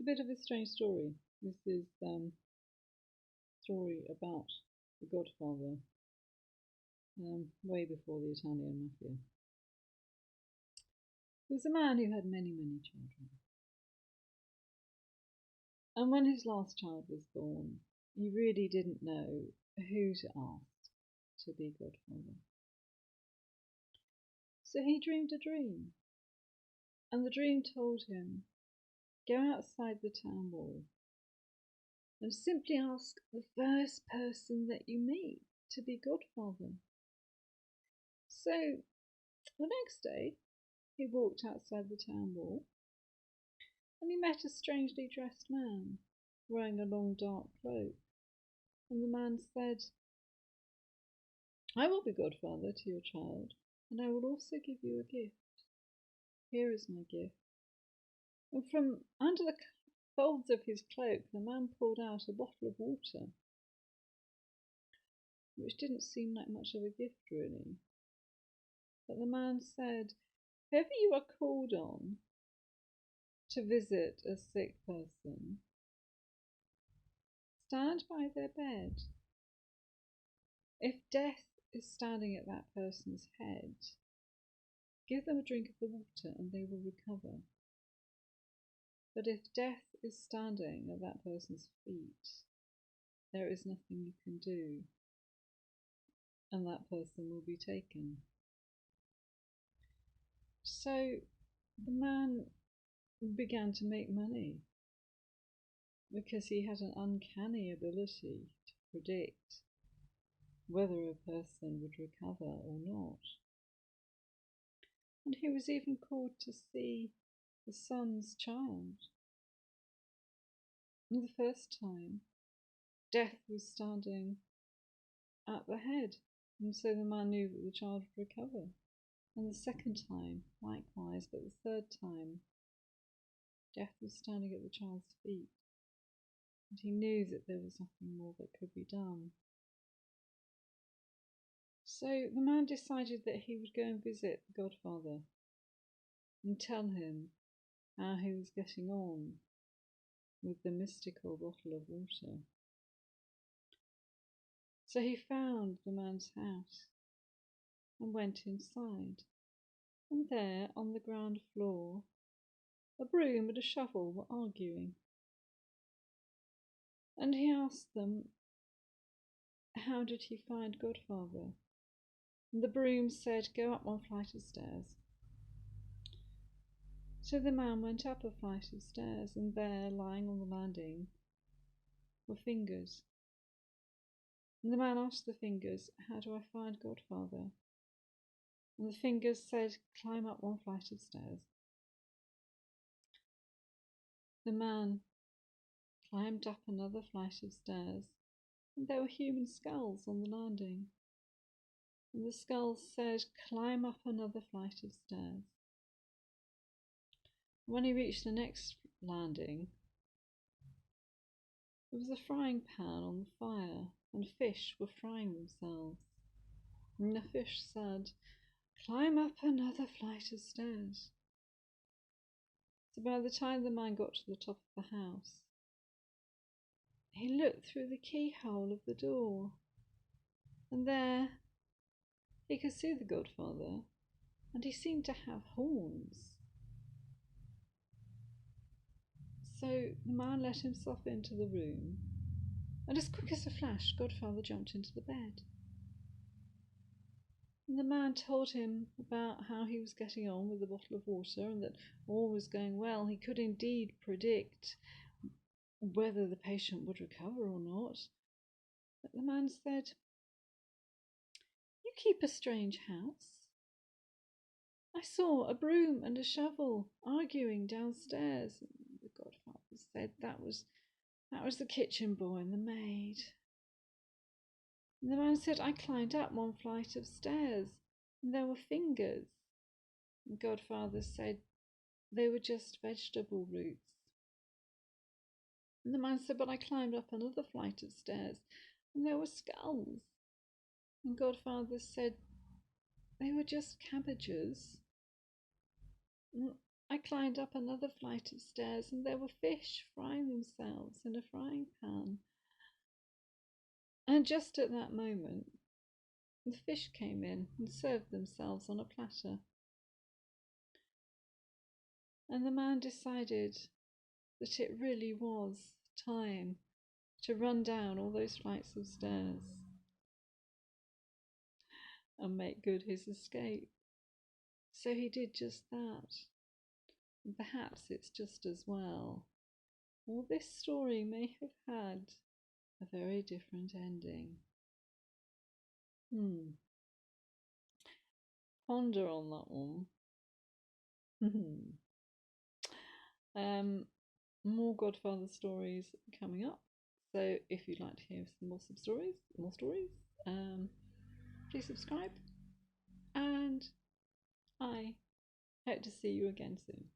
a bit of a strange story. This is story about the Godfather, way before the Italian mafia. He was a man who had many, many children. And when his last child was born, he really didn't know who to ask to be Godfather. So he dreamed a dream, and the dream told him, go outside the town wall and simply ask the first person that you meet to be Godfather. So the next day, he walked outside the town wall and he met a strangely dressed man wearing a long dark cloak. And the man said, I will be Godfather to your child, and I will also give you a gift. Here is my gift. And from under the folds of his cloak, the man pulled out a bottle of water, which didn't seem like much of a gift, really. But the man said, if ever you are called on to visit a sick person, stand by their bed. If death is standing at that person's head, give them a drink of the water and they will recover. But if death is standing at that person's feet, there is nothing you can do, and that person will be taken. So the man began to make money because he had an uncanny ability to predict whether a person would recover or not. And he was even called to see the son's child. And the first time, death was standing at the head, and so the man knew that the child would recover. And the second time, likewise, but the third time, death was standing at the child's feet, and he knew that there was nothing more that could be done. So the man decided that he would go and visit the Godfather and tell him how he was getting on with the mystical bottle of water. So he found the man's house and went inside, and there on the ground floor a broom and a shovel were arguing. And he asked them, how did he find Godfather? And the broom said, go up one flight of stairs. So the man went up a flight of stairs, and there, lying on the landing, were fingers. And the man asked the fingers, how do I find Godfather? And the fingers said, climb up one flight of stairs. The man climbed up another flight of stairs, and there were human skulls on the landing. And the skulls said, climb up another flight of stairs. When he reached the next landing, there was a frying pan on the fire, and fish were frying themselves. And the fish said, climb up another flight of stairs. So by the time the man got to the top of the house, he looked through the keyhole of the door, and there he could see the Godfather, and he seemed to have horns. So the man let himself into the room, and as quick as a flash, Godfather jumped into the bed. And the man told him about how he was getting on with the bottle of water, and that all was going well. He could indeed predict whether the patient would recover or not. But the man said, you keep a strange house. I saw a broom and a shovel arguing downstairs. And the Godfather said that was the kitchen boy and the maid. And the man said, I climbed up one flight of stairs, and there were fingers. And Godfather said they were just vegetable roots. And the man said, but I climbed up another flight of stairs, and there were skulls. And Godfather said they were just cabbages. I climbed up another flight of stairs, and there were fish frying themselves in a frying pan. And just at that moment, the fish came in and served themselves on a platter. And the man decided that it really was time to run down all those flights of stairs and make good his escape. So he did just that. And perhaps it's just as well. Or this story may have had a very different ending. Ponder on that one. More Godfather stories coming up. So if you'd like to hear some more stories, please subscribe. And I hope to see you again soon.